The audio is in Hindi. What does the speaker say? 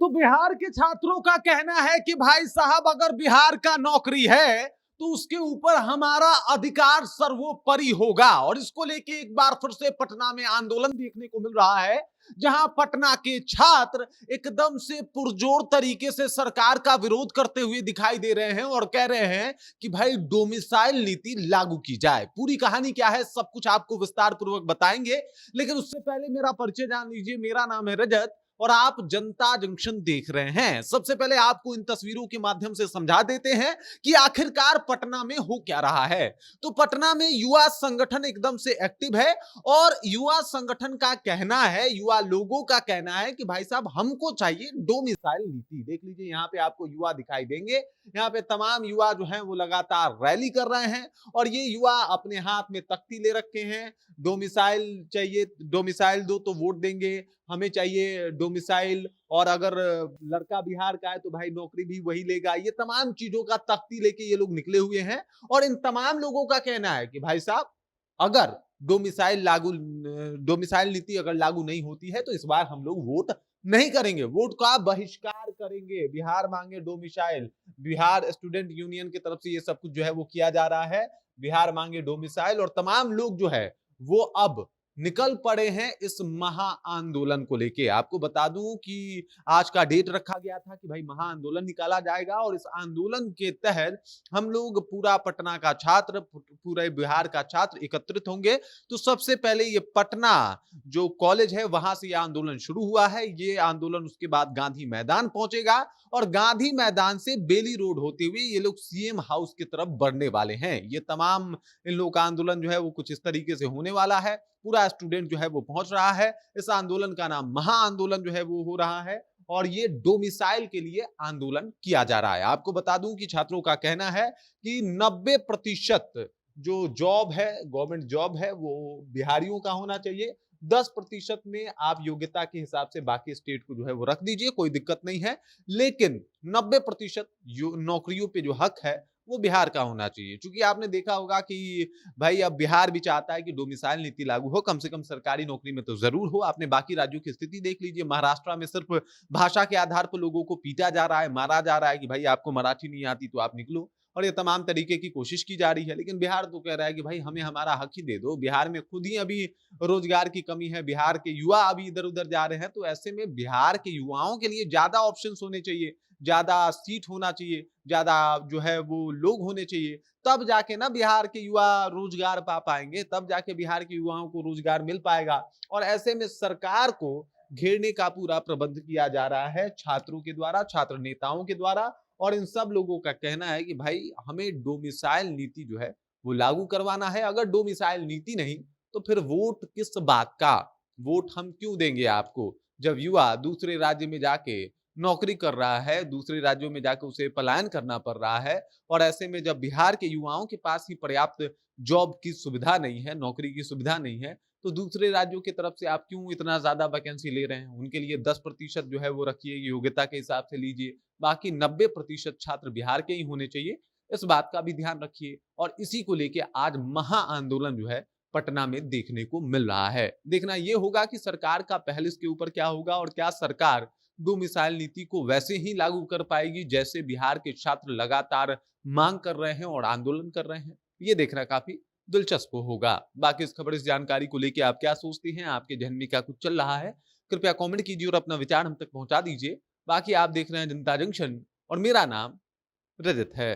तो बिहार के छात्रों का कहना है कि भाई साहब अगर बिहार का नौकरी है तो उसके ऊपर हमारा अधिकार सर्वोपरि होगा। और इसको लेके एक बार फिर से पटना में आंदोलन देखने को मिल रहा है, जहां पटना के छात्र एकदम से पुरजोर तरीके से सरकार का विरोध करते हुए दिखाई दे रहे हैं और कह रहे हैं कि भाई डोमिसाइल नीति लागू की जाए। पूरी कहानी क्या है सब कुछ आपको विस्तार पूर्वक बताएंगे, लेकिन उससे पहले मेरा परिचय जान लीजिए। मेरा नाम है रजत और आप जनता जंक्शन देख रहे हैं। सबसे पहले आपको इन तस्वीरों के माध्यम से समझा देते हैं कि आखिरकार पटना में हो क्या रहा है। तो पटना में युवा संगठन एकदम से एक्टिव है और युवा संगठन का कहना है, युवा लोगों का कहना है कि भाई साहब हमको चाहिए डोमिसाइल नीति। देख लीजिए यहाँ पे आपको युवा दिखाई देंगे। यहाँ पे तमाम युवा जो हैं वो लगातार रैली कर रहे हैं और ये युवा अपने हाथ में तख्ती ले रखे हैं। डोमिसाइल चाहिए, डोमिसाइल दो तो वोट देंगे, हमें चाहिए डोमिसाइल, और अगर लड़का बिहार का है तो भाई नौकरी भी वही लेगा। ये तमाम चीजों का तख्ती लेके ये लोग निकले हुए हैं और इन तमाम लोगों का कहना है कि भाई साहब अगर डोमिसाइल नीति अगर लागू नहीं होती है तो इस बार हम लोग वोट नहीं करेंगे, वोट का बहिष्कार करेंगे। बिहार मांगे डोमिसाइल, बिहार स्टूडेंट यूनियन की तरफ से ये सब कुछ जो है वो किया जा रहा है। बिहार मांगे डोमिसाइल और तमाम लोग जो है वो अब निकल पड़े हैं इस महा आंदोलन को लेके। आपको बता दूं कि आज का डेट रखा गया था कि भाई महा आंदोलन निकाला जाएगा और इस आंदोलन के तहत हम लोग पूरा पटना का छात्र, पूरे बिहार का छात्र एकत्रित होंगे। तो सबसे पहले ये पटना जो कॉलेज है वहां से ये आंदोलन शुरू हुआ है। ये आंदोलन उसके बाद गांधी मैदान पहुंचेगा और गांधी मैदान से बेली रोड होते हुए ये लोग सीएम हाउस की तरफ बढ़ने वाले हैं। ये तमाम इन लोगों का आंदोलन जो है वो कुछ इस तरीके से होने वाला है। पूरा स्टूडेंट जो है वो पहुंच रहा है। इस आंदोलन का नाम महा आंदोलन जो है वो हो रहा है और ये डोमिसाइल के लिए आंदोलन किया जा रहा है। आपको बता दूं कि छात्रों का कहना है कि 90% जो जॉब है, गवर्नमेंट जॉब है, वो बिहारियों का होना चाहिए। 10% में आप योग्यता के हिसाब से बाकी स्टेट को जो है वो रख दीजिए, कोई दिक्कत नहीं है। लेकिन 90% नौकरियों पे जो हक है वो बिहार का होना चाहिए। क्योंकि आपने देखा होगा कि भाई अब बिहार भी चाहता है कि डोमिसाइल नीति लागू हो, कम से कम सरकारी नौकरी में तो जरूर हो। आपने बाकी राज्यों की स्थिति देख लीजिए। महाराष्ट्र में सिर्फ भाषा के आधार पर लोगों को पीटा जा रहा है, मारा जा रहा है कि भाई आपको मराठी नहीं आती तो आप निकलो, और ये तमाम तरीके की कोशिश की जा रही है। लेकिन बिहार तो कह रहा है कि भाई हमें हमारा हक ही दे दो। बिहार में खुद ही अभी रोजगार की कमी है, बिहार के युवा अभी इधर उधर जा रहे हैं। तो ऐसे में बिहार के युवाओं के लिए ज्यादा ऑप्शंस होने चाहिए, ज्यादा सीट होना चाहिए, ज्यादा जो है वो लोग होने चाहिए। तब जाके ना बिहार के युवा रोजगार पा पाएंगे, तब जाके बिहार के युवाओं को रोजगार मिल पाएगा। और ऐसे में सरकार को घेरने का पूरा प्रबंध किया जा रहा है छात्रों के द्वारा, छात्र नेताओं के द्वारा। और इन सब लोगों का कहना है कि भाई हमें डोमिसाइल नीति जो है वो लागू करवाना है। अगर डोमिसाइल नीति नहीं तो फिर वोट किस बात का, वोट हम क्यों देंगे आपको, जब युवा दूसरे राज्य में जाके नौकरी कर रहा है, दूसरे राज्यों में जाकर उसे पलायन करना पड़ रहा है। और ऐसे में जब बिहार के युवाओं के पास ही पर्याप्त जॉब की सुविधा नहीं है, नौकरी की सुविधा नहीं है, तो दूसरे राज्यों की तरफ से आप क्यों इतना ज्यादा वैकेंसी ले रहे हैं। उनके लिए 10% जो है वो रखिए, योग्यता के हिसाब से लीजिए। बाकी 90% छात्र बिहार के ही होने चाहिए, इस बात का भी ध्यान रखिए। और इसी को लेके आज महा आंदोलन जो है पटना में देखने को मिल रहा है। देखना यह होगा कि सरकार का पहल इसके ऊपर क्या होगा और क्या सरकार डोमिसाइल नीति को वैसे ही लागू कर पाएगी जैसे बिहार के छात्र लगातार मांग कर रहे हैं और आंदोलन कर रहे हैं। ये देखना काफी दिलचस्प होगा। बाकी इस खबर, इस जानकारी को लेकर आप क्या सोचती हैं, आपके जहन में क्या कुछ चल रहा है, कृपया कमेंट कीजिए और अपना विचार हम तक पहुंचा दीजिए। बाकी आप देख रहे हैं जनता जंक्शन और मेरा नाम रजत है।